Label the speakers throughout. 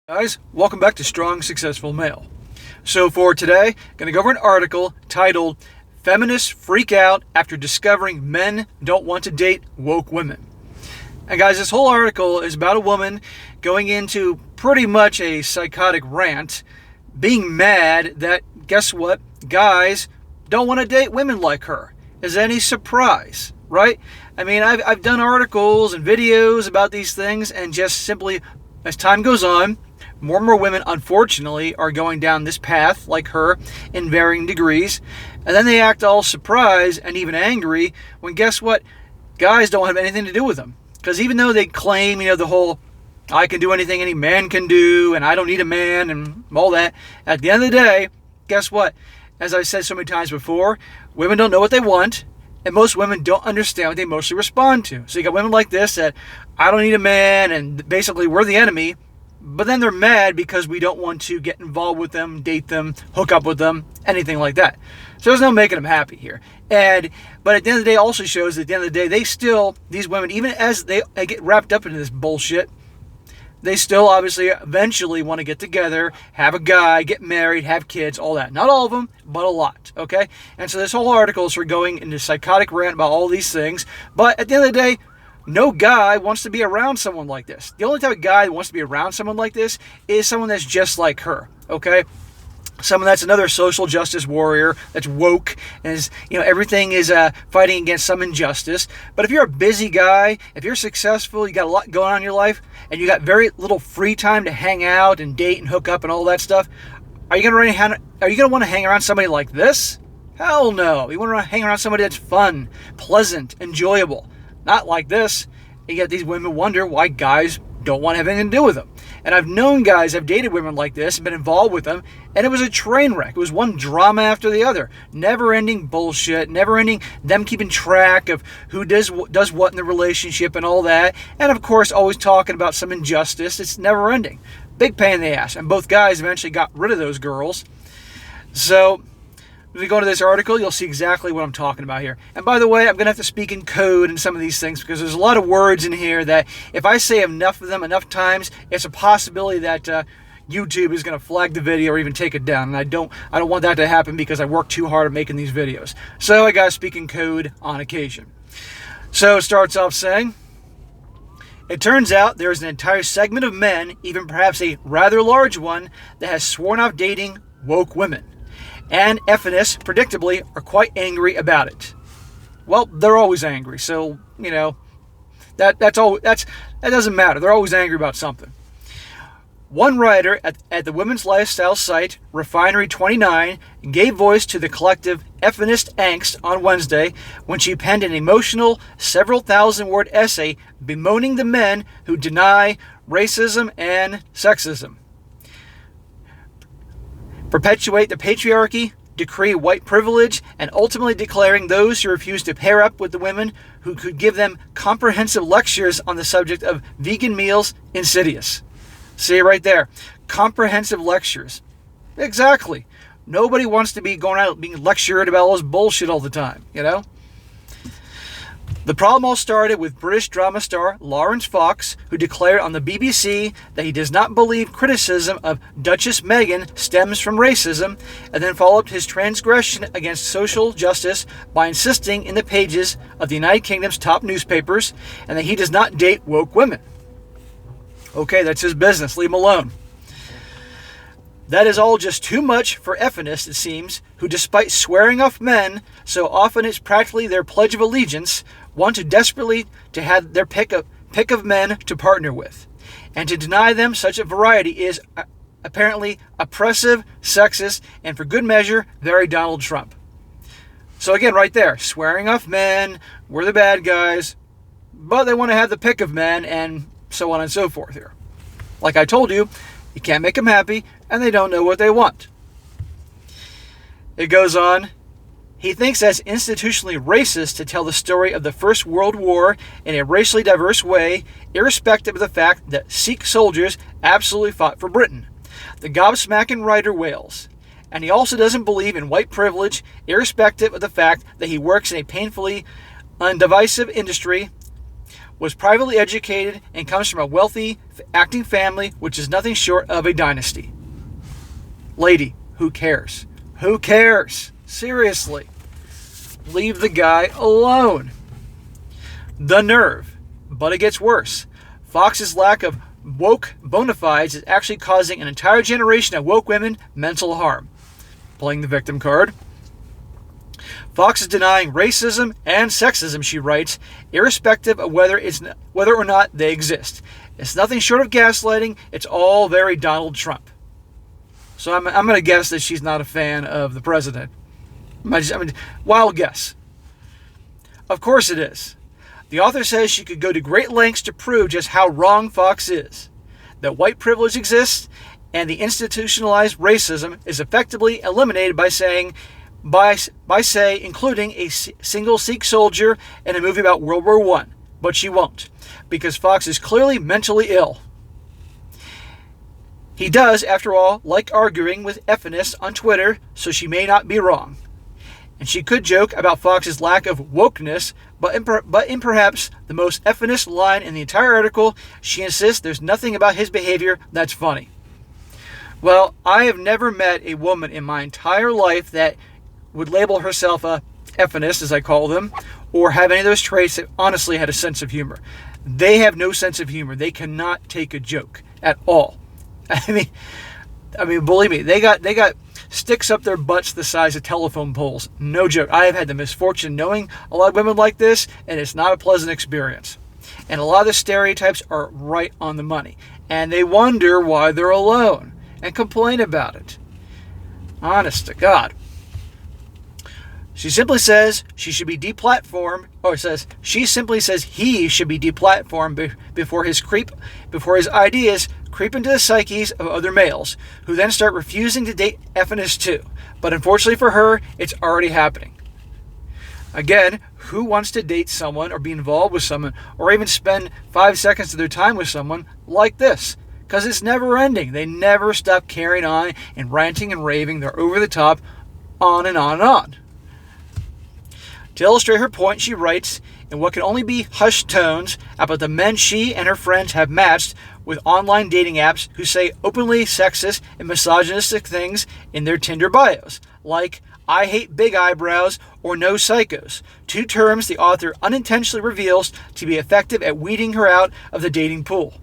Speaker 1: Guys, welcome back to Strong Successful Male. So for today, I'm going to go over an article titled Feminists Freak Out After Discovering Men Don't Want to Date Woke Women. And guys, this whole article is about a woman going into pretty much a psychotic rant, being mad that, guess what, guys don't want to date women like her. Is any surprise, right? I mean, I've done articles and videos about these things, and just simply, as time goes on, more and more women, unfortunately, are going down this path, like her, in varying degrees. And then they act all surprised and even angry when, guess what? Guys don't have anything to do with them. Because even though they claim, the whole, I can do anything any man can do, and I don't need a man, and all that, at the end of the day, guess what? As I said so many times before, women don't know what they want, and most women don't understand what they mostly respond to. So you got women like this that, I don't need a man, and basically we're the enemy. But then they're mad because we don't want to get involved with them, date them, hook up with them, anything like that. So there's no making them happy here. But at the end of the day, it also shows that at the end of the day, these women, even as they get wrapped up into this bullshit, they still obviously eventually want to get together, have a guy, get married, have kids, all that. Not all of them, but a lot, okay? And so this whole article is for going into psychotic rant about all these things. But at the end of the day, no guy wants to be around someone like this. The only type of guy that wants to be around someone like this is someone that's just like her, okay? Someone that's another social justice warrior, that's woke, and is, everything is fighting against some injustice. But if you're a busy guy, if you're successful, you got a lot going on in your life, and you got very little free time to hang out and date and hook up and all that stuff, are you going to want to hang around somebody like this? Hell no. You want to hang around somebody that's fun, pleasant, enjoyable. Not like this. And yet these women wonder why guys don't want to have anything to do with them. And I've known guys, I've dated women like this and been involved with them, and it was a train wreck. It was one drama after the other. Never-ending bullshit, never-ending them keeping track of who does what in the relationship and all that. And of course, always talking about some injustice. It's never-ending. Big pain in the ass. And both guys eventually got rid of those girls. So if we go to this article, you'll see exactly what I'm talking about here. And by the way, I'm going to have to speak in code in some of these things because there's a lot of words in here that if I say enough of them enough times, it's a possibility that YouTube is going to flag the video or even take it down. And I don't want that to happen because I work too hard at making these videos. So I got to speak in code on occasion. So it starts off saying, it turns out there is an entire segment of men, even perhaps a rather large one, that has sworn off dating woke women. And feminists, predictably, are quite angry about it. Well, they're always angry, so, that doesn't matter. They're always angry about something. One writer at the women's lifestyle site, Refinery29, gave voice to the collective feminist angst on Wednesday when she penned an emotional, several thousand-word essay bemoaning the men who deny racism and sexism, perpetuate the patriarchy, decree white privilege, and ultimately declaring those who refuse to pair up with the women who could give them comprehensive lectures on the subject of vegan meals insidious. See right there. Comprehensive lectures. Exactly. Nobody wants to be going out being lectured about all this bullshit all the time, The problem all started with British drama star Lawrence Fox, who declared on the BBC that he does not believe criticism of Duchess Meghan stems from racism, and then followed his transgression against social justice by insisting in the pages of the United Kingdom's top newspapers and that he does not date woke women. Okay, that's his business. Leave him alone. That is all just too much for feminists, it seems, who despite swearing off men, so often it's practically their pledge of allegiance, want to desperately to have their pick of men to partner with. And to deny them such a variety is apparently oppressive, sexist, and for good measure, very Donald Trump. So again, right there, swearing off men, we're the bad guys, but they want to have the pick of men, and so on and so forth here. Like I told you, you can't make them happy, and they don't know what they want. It goes on. He thinks that's institutionally racist to tell the story of the First World War in a racially diverse way, irrespective of the fact that Sikh soldiers absolutely fought for Britain. The gobsmacking writer wails. And he also doesn't believe in white privilege, irrespective of the fact that he works in a painfully undivisive industry was privately educated and comes from a wealthy acting family, which is nothing short of a dynasty. Lady, who cares? Who cares? Seriously. Leave the guy alone. The nerve. But it gets worse. Fox's lack of woke bona fides is actually causing an entire generation of woke women mental harm. Playing the victim card. Fox is denying racism and sexism, she writes, irrespective of whether or not they exist. It's nothing short of gaslighting. It's all very Donald Trump. So I'm going to guess that she's not a fan of the president. Wild guess. Of course it is. The author says she could go to great lengths to prove just how wrong Fox is. That white privilege exists and the institutionalized racism is effectively eliminated by including a single Sikh soldier in a movie about World War I. But she won't, because Fox is clearly mentally ill. He does, after all, like arguing with F3minists on Twitter, so she may not be wrong. And she could joke about Fox's lack of wokeness, but in perhaps the most F3minist line in the entire article, she insists there's nothing about his behavior that's funny. Well, I have never met a woman in my entire life that would label herself a F3minist, as I call them, or have any of those traits that honestly had a sense of humor. They have no sense of humor. They cannot take a joke at all. I mean, believe me, they got sticks up their butts the size of telephone poles. No joke. I have had the misfortune knowing a lot of women like this, and it's not a pleasant experience. And a lot of the stereotypes are right on the money. And they wonder why they're alone and complain about it. Honest to God. She simply says she should be deplatformed, she simply says he should be deplatformed before his ideas creep into the psyches of other males, who then start refusing to date F3minists too. But unfortunately for her, it's already happening. Again, who wants to date someone or be involved with someone or even spend 5 seconds of their time with someone like this? Because it's never ending. They never stop carrying on and ranting and raving. They're over the top, on and on and on. To illustrate her point, she writes, in what can only be hushed tones, about the men she and her friends have matched with online dating apps who say openly sexist and misogynistic things in their Tinder bios, like, I hate big eyebrows or no psychos, two terms the author unintentionally reveals to be effective at weeding her out of the dating pool,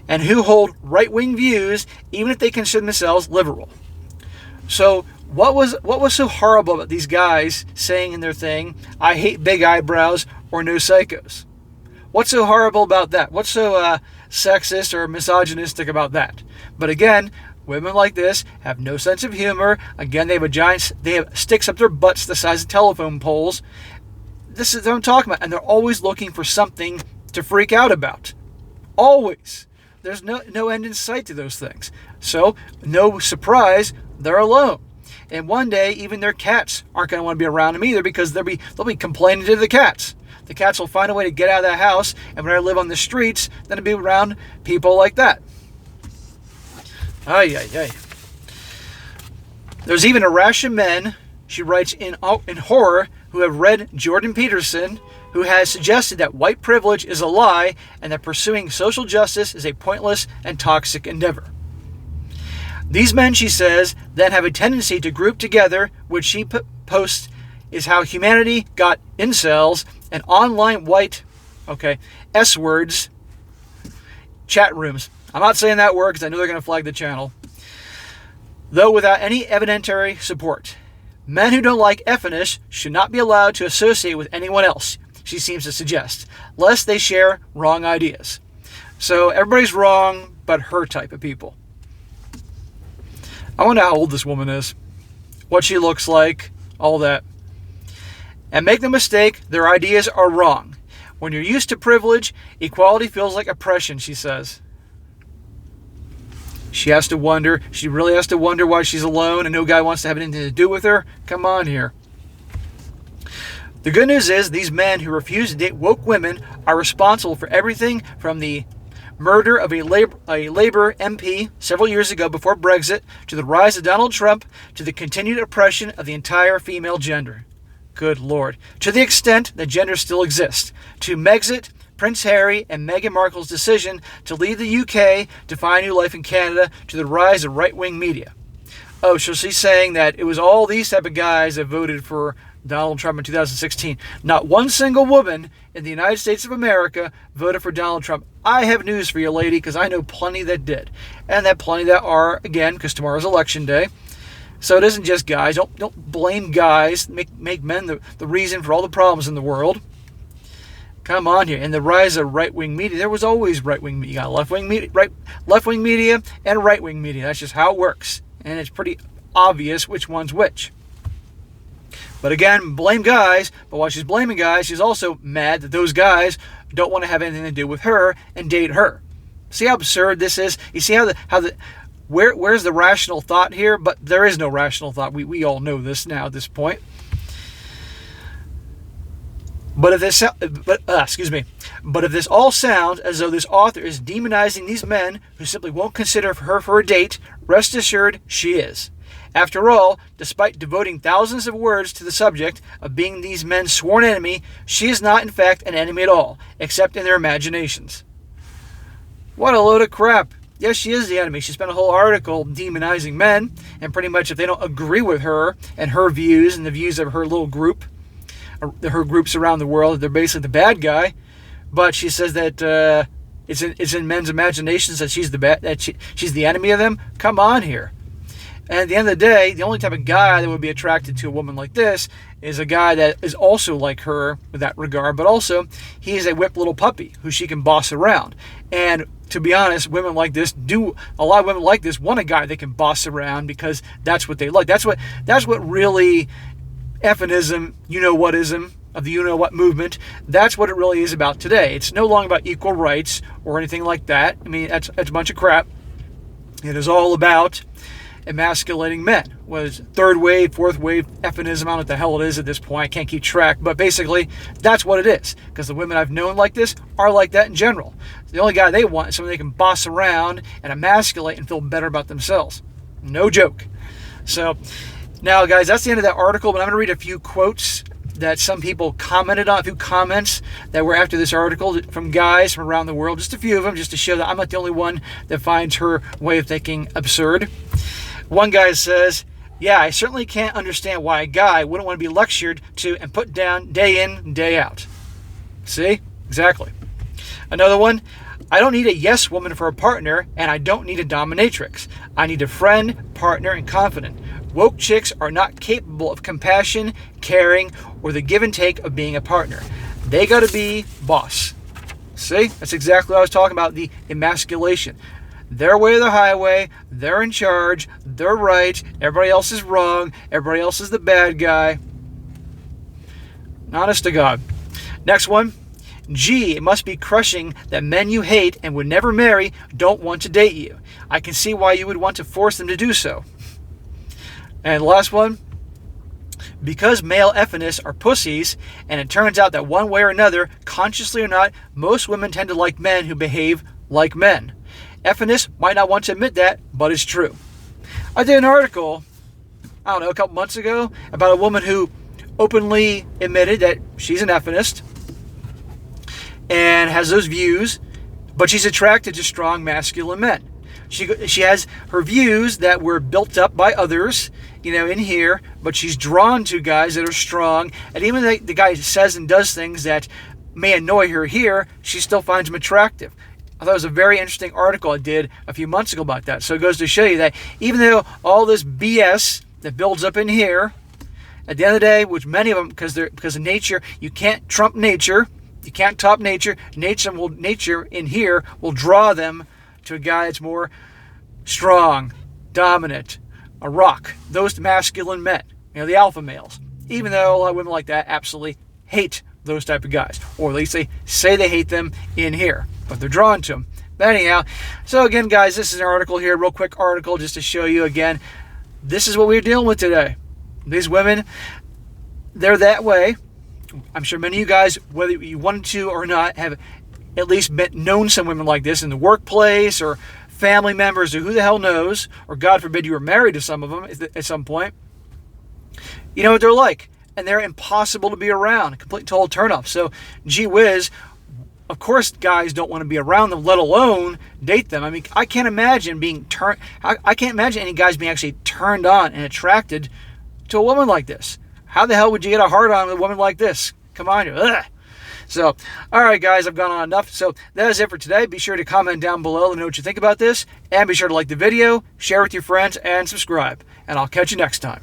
Speaker 1: and who hold right-wing views even if they consider themselves liberal. So, what was so horrible about these guys saying in their thing, I hate big eyebrows or no psychos? What's so horrible about that? What's so sexist or misogynistic about that? But again, women like this have no sense of humor. Again, they have sticks up their butts the size of telephone poles. This is what I'm talking about. And they're always looking for something to freak out about. Always. There's no end in sight to those things. So, no surprise, they're alone. And one day, even their cats aren't going to want to be around them either, because they'll be complaining to the cats. The cats will find a way to get out of that house, and when I live on the streets, then to be around people like that. Ay, ay, ay. There's even a rash of men, she writes, in horror, who have read Jordan Peterson, who has suggested that white privilege is a lie and that pursuing social justice is a pointless and toxic endeavor. These men, she says, then have a tendency to group together, which she posts is how humanity got incels and online white, S-words, chat rooms. I'm not saying that word because I know they're going to flag the channel. Though without any evidentiary support. Men who don't like F3minists should not be allowed to associate with anyone else, she seems to suggest, lest they share wrong ideas. So everybody's wrong but her type of people. I wonder how old this woman is, what she looks like, all that. And make no mistake, their ideas are wrong. When you're used to privilege, equality feels like oppression, she says. She really has to wonder why she's alone and no guy wants to have anything to do with her. Come on here. The good news is these men who refuse to date woke women are responsible for everything from the murder of a Labour MP several years ago before Brexit, to the rise of Donald Trump, to the continued oppression of the entire female gender. Good Lord. To the extent that gender still exists. To Megxit, Prince Harry and Meghan Markle's decision to leave the UK to find new life in Canada to the rise of right-wing media. Oh, so she's saying that it was all these type of guys that voted for Donald Trump in 2016. Not one single woman in the United States of America voted for Donald Trump. I have news for you, lady, because I know plenty that did. And that plenty that are, again, because tomorrow's election day. So it isn't just guys. Don't blame guys. Make men the reason for all the problems in the world. Come on here. And the rise of right-wing media. There was always right-wing media. You got left-wing media, left-wing media and right-wing media. That's just how it works. And it's pretty obvious which one's which. But again, blame guys. But while she's blaming guys, she's also mad that those guys don't want to have anything to do with her and date her. See how absurd this is? You see where's the rational thought here? But there is no rational thought. We all know this now at this point. But if this all sounds as though this author is demonizing these men who simply won't consider her for a date, rest assured she is. After all, despite devoting thousands of words to the subject of being these men's sworn enemy, she is not in fact an enemy at all, except in their imaginations. What a load of crap. Yes, she is the enemy. She spent a whole article demonizing men, and pretty much if they don't agree with her and her views and the views of her little group, her groups around the world, they're basically the bad guy. But she says that it's in men's imaginations that she's she's the enemy of them. Come on here. And at the end of the day, the only type of guy that would be attracted to a woman like this is a guy that is also like her with that regard, but also he is a whipped little puppy who she can boss around. And to be honest, a lot of women like this want a guy they can boss around because that's what they like. That's what really feminism, you-know-whatism, of the you-know-what movement, that's what it really is about today. It's no longer about equal rights or anything like that. I mean, that's a bunch of crap. It is all about emasculating men. Was third wave, fourth wave feminism, I don't know what the hell it is at this point. I can't keep track. But basically, that's what it is. Because the women I've known like this are like that in general. The only guy they want is someone they can boss around and emasculate and feel better about themselves. No joke. So, now guys, that's the end of that article. But I'm going to read a few quotes that some people commented on, a few comments that were after this article from guys from around the world. Just a few of them, just to show that I'm not the only one that finds her way of thinking absurd. One guy says, yeah, I certainly can't understand why a guy wouldn't want to be lectured to and put down day in, day out. See? Exactly. Another one, I don't need a yes woman for a partner, and I don't need a dominatrix. I need a friend, partner, and confidant. Woke chicks are not capable of compassion, caring, or the give and take of being a partner. They got to be boss. See? That's exactly what I was talking about, the emasculation. Their way or the highway, they're in charge, they're right, everybody else is wrong, everybody else is the bad guy. Honest to God. Next one. Gee, it must be crushing that men you hate and would never marry don't want to date you. I can see why you would want to force them to do so. And last one. Because male feminists are pussies, and it turns out that one way or another, consciously or not, most women tend to like men who behave like men. Feminists might not want to admit that, but it's true. I did an article, I don't know, a couple months ago, about a woman who openly admitted that she's an feminist and has those views, but she's attracted to strong masculine men. She has her views that were built up by others, in here, but she's drawn to guys that are strong, and even the guy says and does things that may annoy her here, she still finds them attractive. I thought it was a very interesting article I did a few months ago about that. So it goes to show you that even though all this BS that builds up in here, at the end of the day, which many of them, because of nature, you can't trump nature, you can't top nature. Nature in here will draw them to a guy that's more strong, dominant, a rock. Those masculine men, the alpha males. Even though a lot of women like that absolutely hate those type of guys, or at least they say they hate them in here, but they're drawn to them. But anyhow, so again, guys, this is an article here, real quick article, just to show you again, this is what we're dealing with today. These women, they're that way. I'm sure many of you guys, whether you wanted to or not, have at least known some women like this in the workplace or family members or who the hell knows, or God forbid you were married to some of them at some point. You know what they're like. And they're impossible to be around. Complete total turnoff. So, gee whiz, Of course, guys don't want to be around them, let alone date them. I mean, I can't imagine I can't imagine any guys being actually turned on and attracted to a woman like this. How the hell would you get a hard on with a woman like this? Come on, ugh. So, all right, guys, I've gone on enough. So that is it for today. Be sure to comment down below and know what you think about this. And be sure to like the video, share with your friends, and subscribe. And I'll catch you next time.